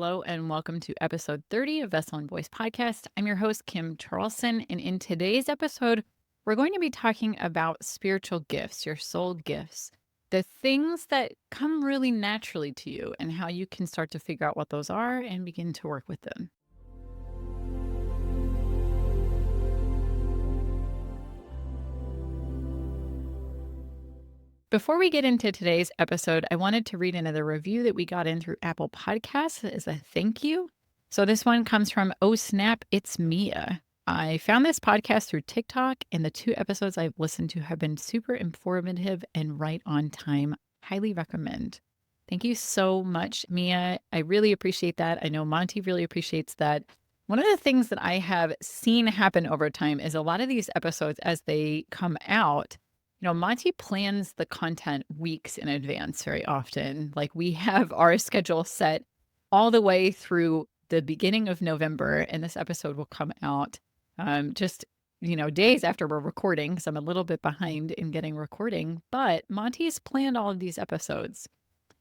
Hello and welcome to episode 30 of Vessel and Voice podcast. I'm your host, Kim Charlson. And in today's episode, we're going to be talking about spiritual gifts, your soul gifts, the things that come really naturally to you and how you can start to figure out what those are and begin to work with them. Before we get into today's episode, I wanted to read another review that we got in through Apple Podcasts as a thank you. So this one comes from Oh Snap, It's Mia. I found this podcast through TikTok, and the 2 episodes I've listened to have been super informative and right on time. Highly recommend. Thank you so much, Mia. I really appreciate that. I know Monty really appreciates that. One of the things that I have seen happen over time is a lot of these episodes, as they come out, Monty plans the content weeks in advance very often. Like we have our schedule set all the way through the beginning of November, and this episode will come out just, days after we're recording. So I'm a little bit behind in getting recording, but Monty's planned all of these episodes.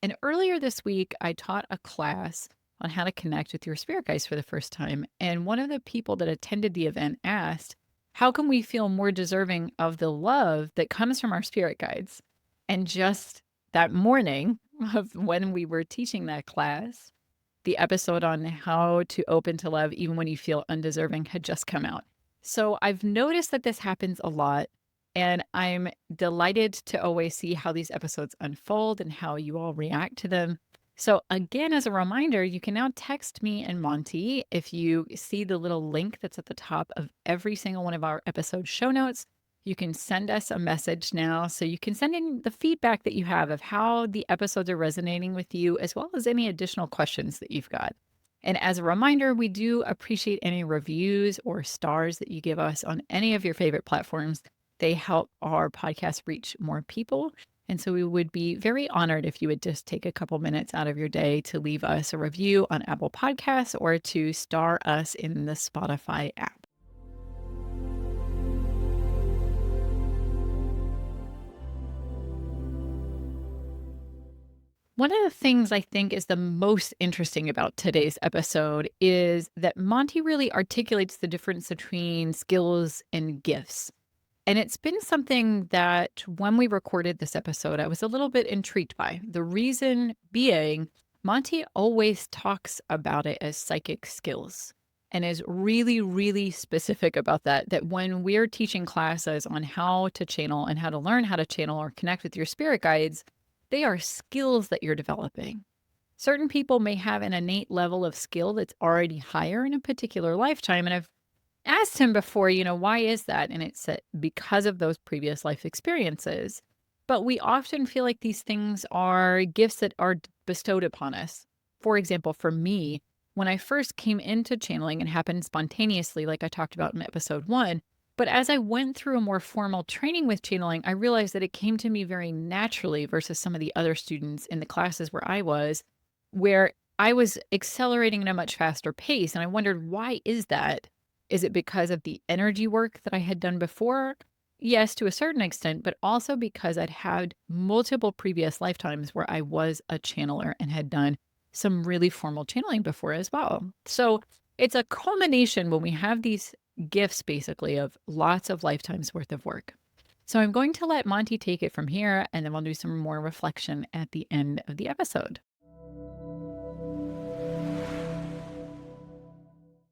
And earlier this week, I taught a class on how to connect with your spirit guides for the first time. And one of the people that attended the event asked, how can we feel more deserving of the love that comes from our spirit guides? And just that morning of when we were teaching that class, the episode on how to open to love even when you feel undeserving had just come out. So I've noticed that this happens a lot, and I'm delighted to always see how these episodes unfold and how you all react to them. So again, as a reminder, you can now text me and Monty if you see the little link that's at the top of every single one of our episode show notes. You can send us a message now. So you can send in the feedback that you have of how the episodes are resonating with you, as well as any additional questions that you've got. And as a reminder, we do appreciate any reviews or stars that you give us on any of your favorite platforms. They help our podcast reach more people. And so we would be very honored if you would just take a couple minutes out of your day to leave us a review on Apple Podcasts or to star us in the Spotify app. One of the things I think is the most interesting about today's episode is that Monty really articulates the difference between skills and gifts. And it's been something that when we recorded this episode, I was a little bit intrigued by. The reason being, Monty always talks about it as psychic skills and is really, really specific about that. That when we're teaching classes on how to channel and how to learn how to channel or connect with your spirit guides, they are skills that you're developing. Certain people may have an innate level of skill that's already higher in a particular lifetime. And I've asked him before, why is that? And it's because of those previous life experiences. But we often feel like these things are gifts that are bestowed upon us. For example, for me, when I first came into channeling, it happened spontaneously, like I talked about in episode 1. But as I went through a more formal training with channeling, I realized that it came to me very naturally versus some of the other students in the classes where I was accelerating at a much faster pace. And I wondered, why is that? Is it because of the energy work that I had done before? Yes, to a certain extent, but also because I'd had multiple previous lifetimes where I was a channeler and had done some really formal channeling before as well. So it's a culmination when we have these gifts, basically, of lots of lifetimes worth of work. So I'm going to let Monty take it from here, and then we'll do some more reflection at the end of the episode.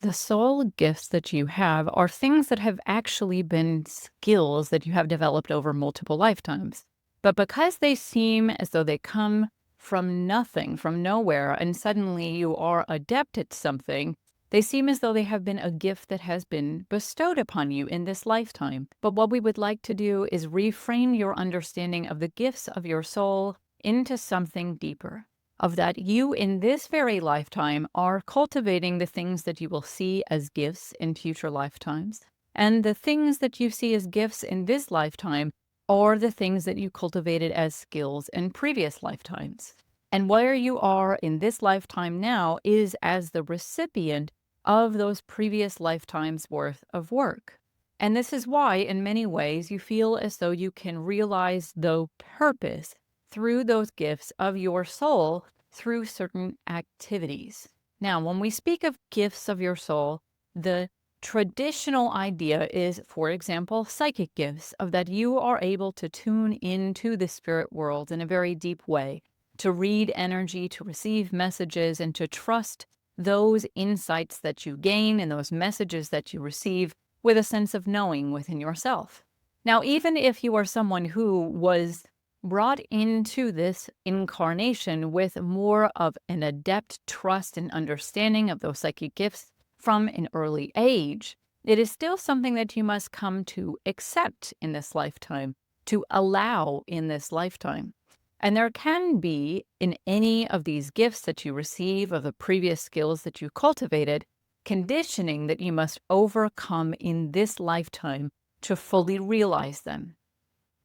The soul gifts that you have are things that have actually been skills that you have developed over multiple lifetimes. But because they seem as though they come from nothing, from nowhere, and suddenly you are adept at something, they seem as though they have been a gift that has been bestowed upon you in this lifetime. But what we would like to do is reframe your understanding of the gifts of your soul into something deeper. Of that you in this very lifetime are cultivating the things that you will see as gifts in future lifetimes. And the things that you see as gifts in this lifetime are the things that you cultivated as skills in previous lifetimes. And where you are in this lifetime now is as the recipient of those previous lifetimes worth of work. And this is why, in many ways, you feel as though you can realize the purpose through those gifts of your soul through certain activities. Now, when we speak of gifts of your soul, the traditional idea is, for example, psychic gifts, of that you are able to tune into the spirit world in a very deep way, to read energy, to receive messages, and to trust those insights that you gain and those messages that you receive with a sense of knowing within yourself. Now, even if you are someone who was brought into this incarnation with more of an adept trust and understanding of those psychic gifts from an early age, it is still something that you must come to accept in this lifetime, to allow in this lifetime. And there can be, in any of these gifts that you receive of the previous skills that you cultivated, conditioning that you must overcome in this lifetime to fully realize them.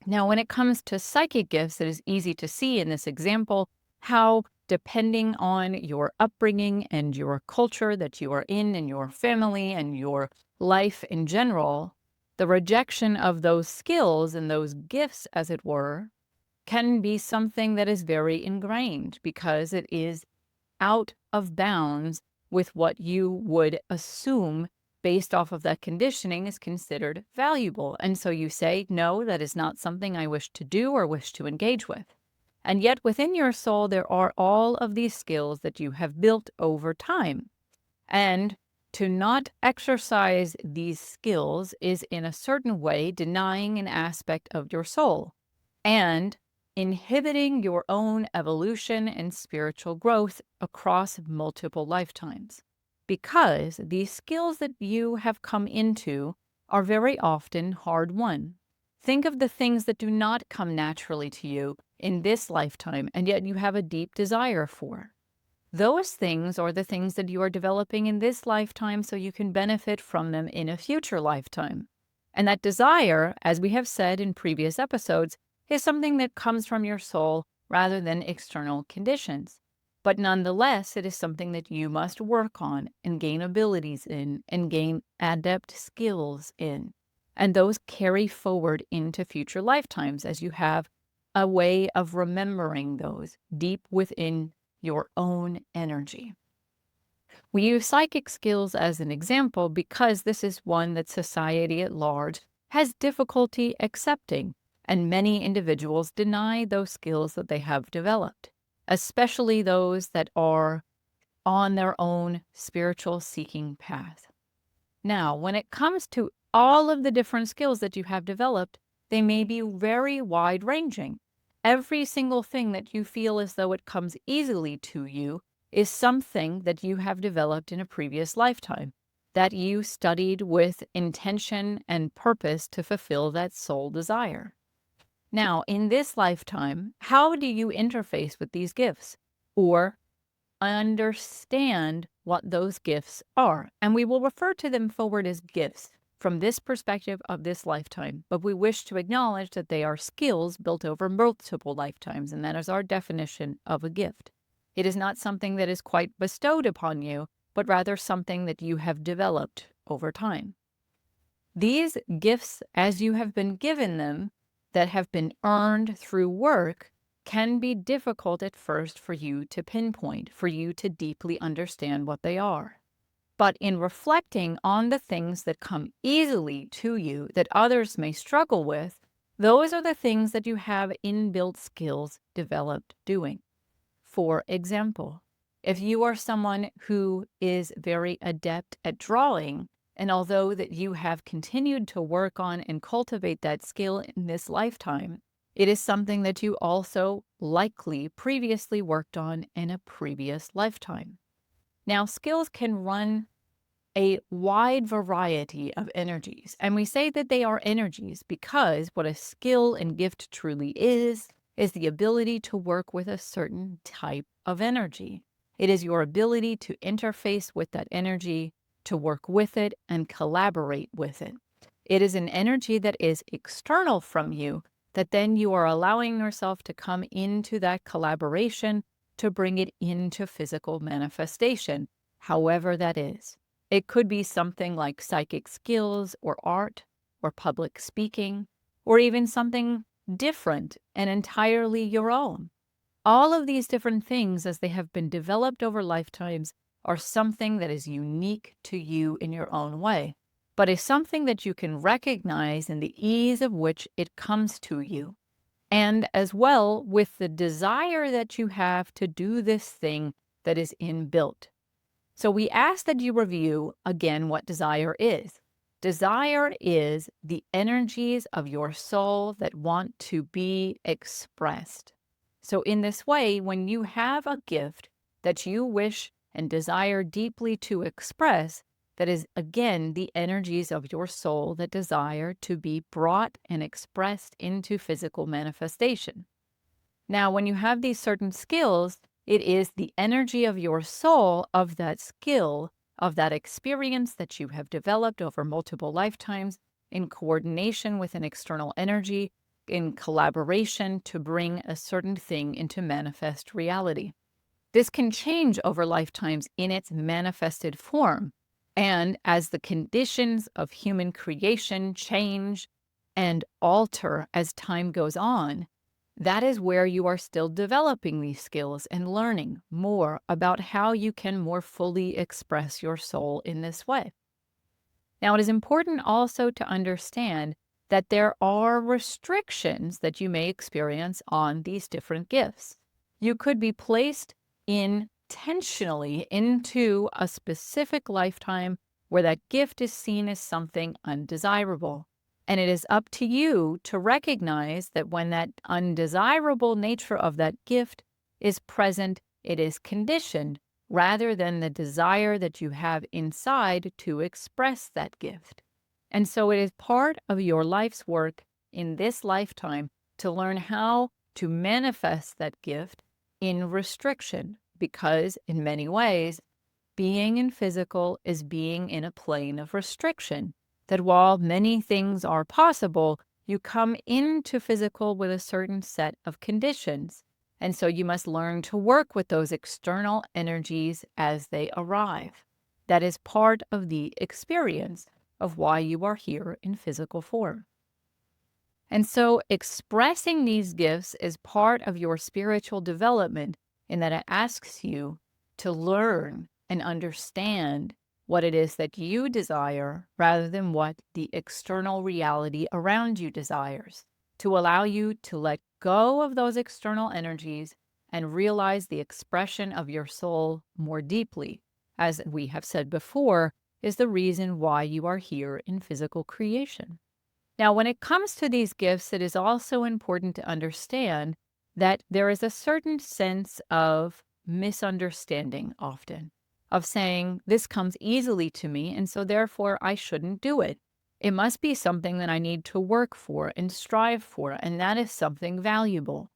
Now, when it comes to psychic gifts, it is easy to see in this example how, depending on your upbringing and your culture that you are in and your family and your life in general, the rejection of those skills and those gifts, as it were, can be something that is very ingrained because it is out of bounds with what you would assume based off of that conditioning is considered valuable. And so you say, no, that is not something I wish to do or wish to engage with. And yet within your soul, there are all of these skills that you have built over time. And to not exercise these skills is in a certain way denying an aspect of your soul and inhibiting your own evolution and spiritual growth across multiple lifetimes. Because these skills that you have come into are very often hard won. Think of the things that do not come naturally to you in this lifetime, and yet you have a deep desire for. Those things are the things that you are developing in this lifetime so you can benefit from them in a future lifetime. And that desire, as we have said in previous episodes, is something that comes from your soul rather than external conditions. But nonetheless, it is something that you must work on and gain abilities in and gain adept skills in. And those carry forward into future lifetimes as you have a way of remembering those deep within your own energy. We use psychic skills as an example because this is one that society at large has difficulty accepting, and many individuals deny those skills that they have developed, especially those that are on their own spiritual seeking path. Now, when it comes to all of the different skills that you have developed, they may be very wide-ranging. Every single thing that you feel as though it comes easily to you is something that you have developed in a previous lifetime, that you studied with intention and purpose to fulfill that soul desire. Now, in this lifetime, how do you interface with these gifts or understand what those gifts are? And we will refer to them forward as gifts from this perspective of this lifetime, but we wish to acknowledge that they are skills built over multiple lifetimes, and that is our definition of a gift. It is not something that is quite bestowed upon you, but rather something that you have developed over time. These gifts, as you have been given them, that have been earned through work, can be difficult at first for you to pinpoint, for you to deeply understand what they are. But in reflecting on the things that come easily to you that others may struggle with, those are the things that you have inbuilt skills developed doing. For example, if you are someone who is very adept at drawing, and although that you have continued to work on and cultivate that skill in this lifetime, it is something that you also likely previously worked on in a previous lifetime. Now, skills can run a wide variety of energies, and we say that they are energies because what a skill and gift truly is the ability to work with a certain type of energy. It is your ability to interface with that energy, to work with it, and collaborate with it. It is an energy that is external from you, that then you are allowing yourself to come into that collaboration to bring it into physical manifestation, however that is. It could be something like psychic skills or art or public speaking, or even something different and entirely your own. All of these different things, as they have been developed over lifetimes, are something that is unique to you in your own way, but is something that you can recognize in the ease of which it comes to you. And as well with the desire that you have to do this thing that is inbuilt. So we ask that you review again what desire is. Desire is the energies of your soul that want to be expressed. So in this way, when you have a gift that you wish and desire deeply to express, that is again the energies of your soul that desire to be brought and expressed into physical manifestation. Now, when you have these certain skills, it is the energy of your soul, of that skill, of that experience that you have developed over multiple lifetimes in coordination with an external energy, in collaboration to bring a certain thing into manifest reality. This can change over lifetimes in its manifested form. And as the conditions of human creation change and alter as time goes on, that is where you are still developing these skills and learning more about how you can more fully express your soul in this way. Now, it is important also to understand that there are restrictions that you may experience on these different gifts. You could be placed intentionally into a specific lifetime where that gift is seen as something undesirable. And it is up to you to recognize that when that undesirable nature of that gift is present, it is conditioned rather than the desire that you have inside to express that gift. And so it is part of your life's work in this lifetime to learn how to manifest that gift in restriction, because in many ways, being in physical is being in a plane of restriction. That while many things are possible, you come into physical with a certain set of conditions. And so you must learn to work with those external energies as they arrive. That is part of the experience of why you are here in physical form. And so expressing these gifts is part of your spiritual development in that it asks you to learn and understand what it is that you desire rather than what the external reality around you desires, to allow you to let go of those external energies and realize the expression of your soul more deeply, as we have said before, is the reason why you are here in physical creation. Now, when it comes to these gifts, it is also important to understand that there is a certain sense of misunderstanding often, of saying, this comes easily to me, and so therefore I shouldn't do it. It must be something that I need to work for and strive for, and that is something valuable.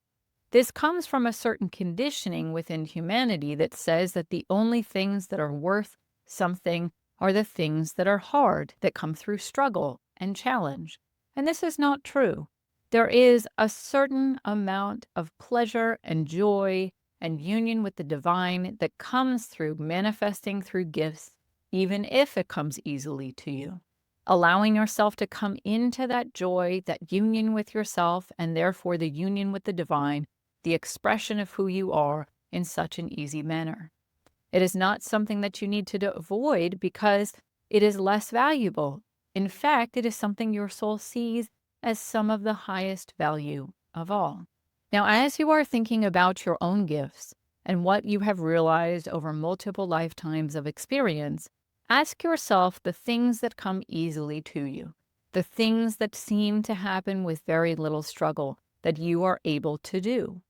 This comes from a certain conditioning within humanity that says that the only things that are worth something are the things that are hard, that come through struggle and challenge. And this is not true. There is a certain amount of pleasure and joy and union with the divine that comes through manifesting through gifts, even if it comes easily to you. Allowing yourself to come into that joy, that union with yourself, and therefore the union with the divine, the expression of who you are in such an easy manner. It is not something that you need to avoid because it is less valuable. In fact, it is something your soul sees as some of the highest value of all. Now, as you are thinking about your own gifts and what you have realized over multiple lifetimes of experience, ask yourself the things that come easily to you, the things that seem to happen with very little struggle that you are able to do.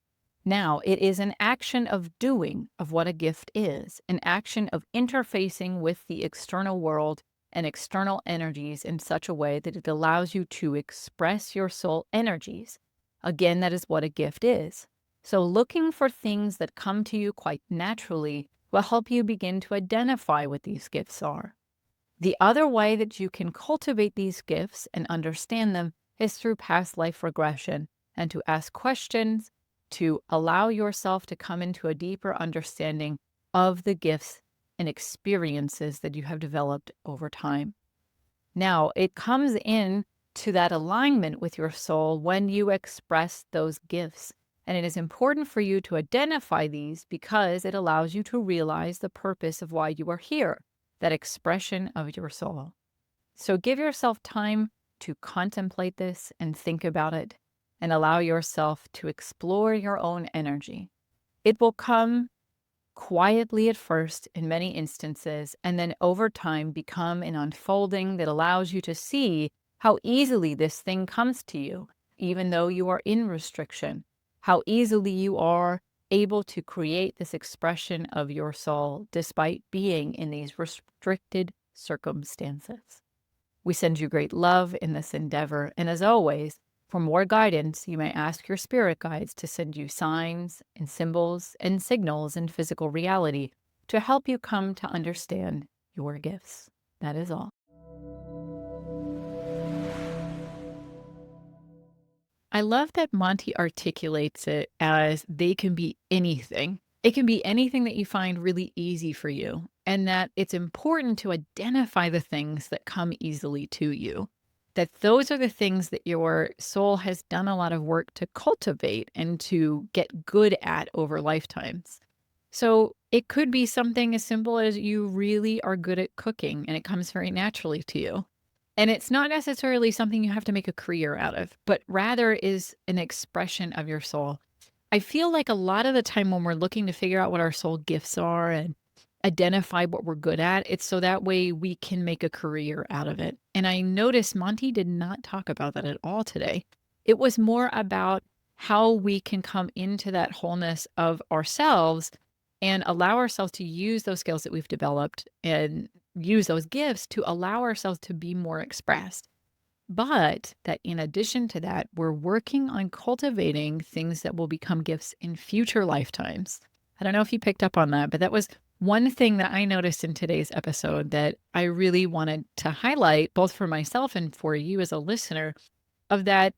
Now, it is an action of doing of what a gift is, an action of interfacing with the external world and external energies in such a way that it allows you to express your soul energies. Again, that is what a gift is. So looking for things that come to you quite naturally will help you begin to identify what these gifts are. The other way that you can cultivate these gifts and understand them is through past life regression and to ask questions, to allow yourself to come into a deeper understanding of the gifts and experiences that you have developed over time. Now, it comes in to that alignment with your soul when you express those gifts And it is important for you to identify these because it allows you to realize the purpose of why you are here, that expression of your soul. So give yourself time to contemplate this and think about it and allow yourself to explore your own energy. It will come quietly at first in many instances, and then over time become an unfolding that allows you to see how easily this thing comes to you, even though you are in restriction, how easily you are able to create this expression of your soul despite being in these restricted circumstances. We send you great love in this endeavor, and as always, for more guidance, you may ask your spirit guides to send you signs and symbols and signals in physical reality to help you come to understand your gifts. That is all. I love that Monty articulates it as they can be anything. It can be anything that you find really easy for you, and that it's important to identify the things that come easily to you. That those are the things that your soul has done a lot of work to cultivate and to get good at over lifetimes. So it could be something as simple as you really are good at cooking and it comes very naturally to you. And it's not necessarily something you have to make a career out of, but rather is an expression of your soul. I feel like a lot of the time when we're looking to figure out what our soul gifts are and identify what we're good at, it's so that way we can make a career out of it. And I noticed Monty did not talk about that at all today. It was more about how we can come into that wholeness of ourselves and allow ourselves to use those skills that we've developed and use those gifts to allow ourselves to be more expressed. But that in addition to that, we're working on cultivating things that will become gifts in future lifetimes. I don't know if you picked up on that, but that was one thing that I noticed in today's episode that I really wanted to highlight, both for myself and for you as a listener, of that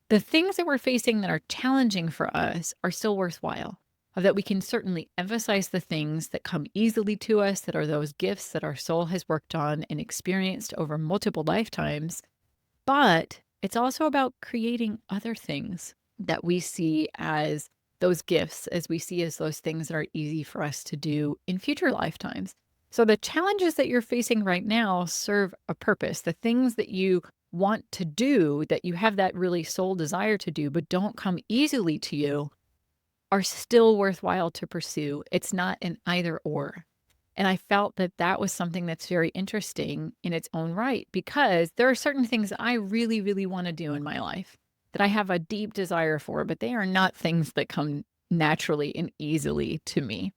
the things that we're facing that are challenging for us are still worthwhile. Of that we can certainly emphasize the things that come easily to us, that are those gifts that our soul has worked on and experienced over multiple lifetimes. But it's also about creating other things that we see as those gifts, as we see as those things that are easy for us to do in future lifetimes. So the challenges that you're facing right now serve a purpose. The things that you want to do, that you have that really soul desire to do, but don't come easily to you, are still worthwhile to pursue. It's not an either or. And I felt that that was something that's very interesting in its own right, because there are certain things that I really, really want to do in my life that I have a deep desire for, but they are not things that come naturally and easily to me.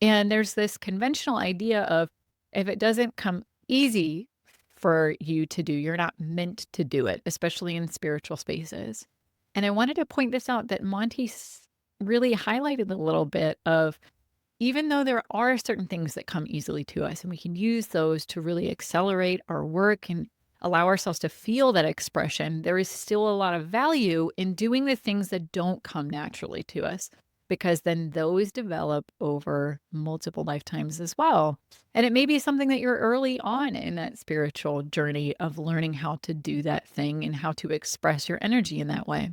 And there's this conventional idea of if it doesn't come easy for you to do, you're not meant to do it, especially in spiritual spaces. And I wanted to point this out that Monty really highlighted a little bit of even though there are certain things that come easily to us and we can use those to really accelerate our work and allow ourselves to feel that expression, there is still a lot of value in doing the things that don't come naturally to us, because then those develop over multiple lifetimes as well. And it may be something that you're early on in that spiritual journey of learning how to do that thing and how to express your energy in that way.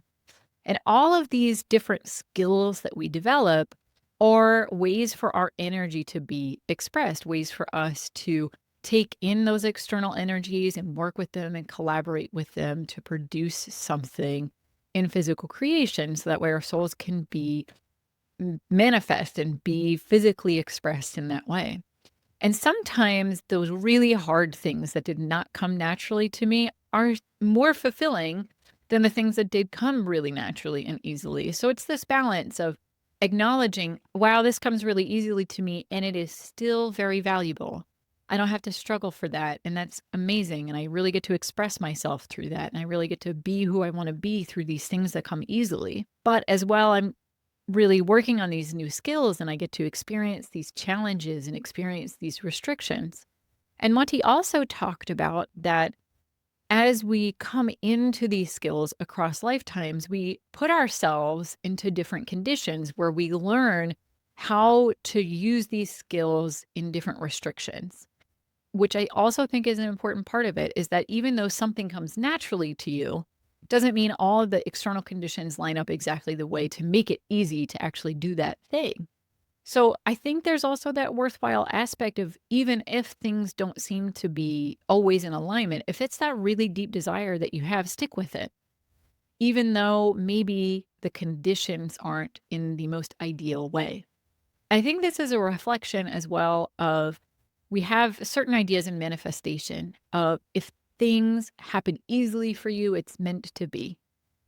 And all of these different skills that we develop are ways for our energy to be expressed, ways for us to take in those external energies and work with them and collaborate with them to produce something in physical creation, so that way our souls can be manifest and be physically expressed in that way. And sometimes those really hard things that did not come naturally to me are more fulfilling than the things that did come really naturally and easily. So it's this balance of acknowledging, wow, this comes really easily to me and it is still very valuable. I don't have to struggle for that. And that's amazing. And I really get to express myself through that. And I really get to be who I want to be through these things that come easily. But as well, I'm really working on these new skills and I get to experience these challenges and experience these restrictions. And Monty also talked about that as we come into these skills across lifetimes, we put ourselves into different conditions where we learn how to use these skills in different restrictions, which I also think is an important part of it, is that even though something comes naturally to you, Doesn't mean all of the external conditions line up exactly the way to make it easy to actually do that thing. So I think there's also that worthwhile aspect of, even if things don't seem to be always in alignment, if it's that really deep desire that you have, stick with it. Even though maybe the conditions aren't in the most ideal way. I think this is a reflection as well of, we have certain ideas in manifestation of, if things happen easily for you, it's meant to be.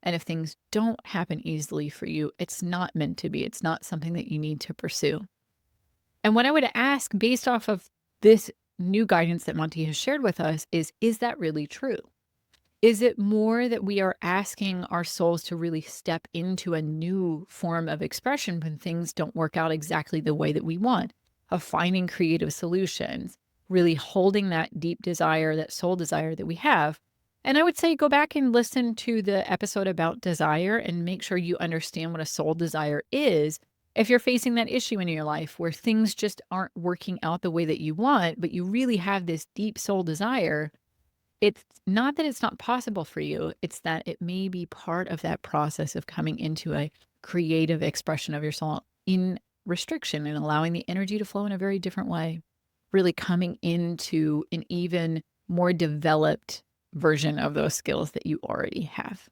And if things don't happen easily for you, it's not meant to be. It's not something that you need to pursue. And what I would ask, based off of this new guidance that Monty has shared with us, is that really true? Is it more that we are asking our souls to really step into a new form of expression when things don't work out exactly the way that we want, of finding creative solutions, really holding that deep desire, that soul desire that we have? And I would say, go back and listen to the episode about desire and make sure you understand what a soul desire is. If you're facing that issue in your life where things just aren't working out the way that you want, but you really have this deep soul desire, it's not that it's not possible for you, it's that it may be part of that process of coming into a creative expression of your soul in restriction and allowing the energy to flow in a very different way. Really coming into an even more developed version of those skills that you already have.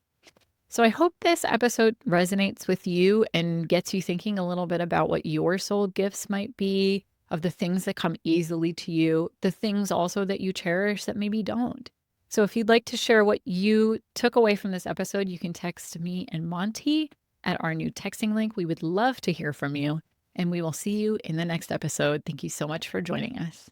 So I hope this episode resonates with you and gets you thinking a little bit about what your soul gifts might be, of the things that come easily to you, the things also that you cherish that maybe don't. So if you'd like to share what you took away from this episode, you can text me and Monty at our new texting link. We would love to hear from you, and we will see you in the next episode. Thank you so much for joining us.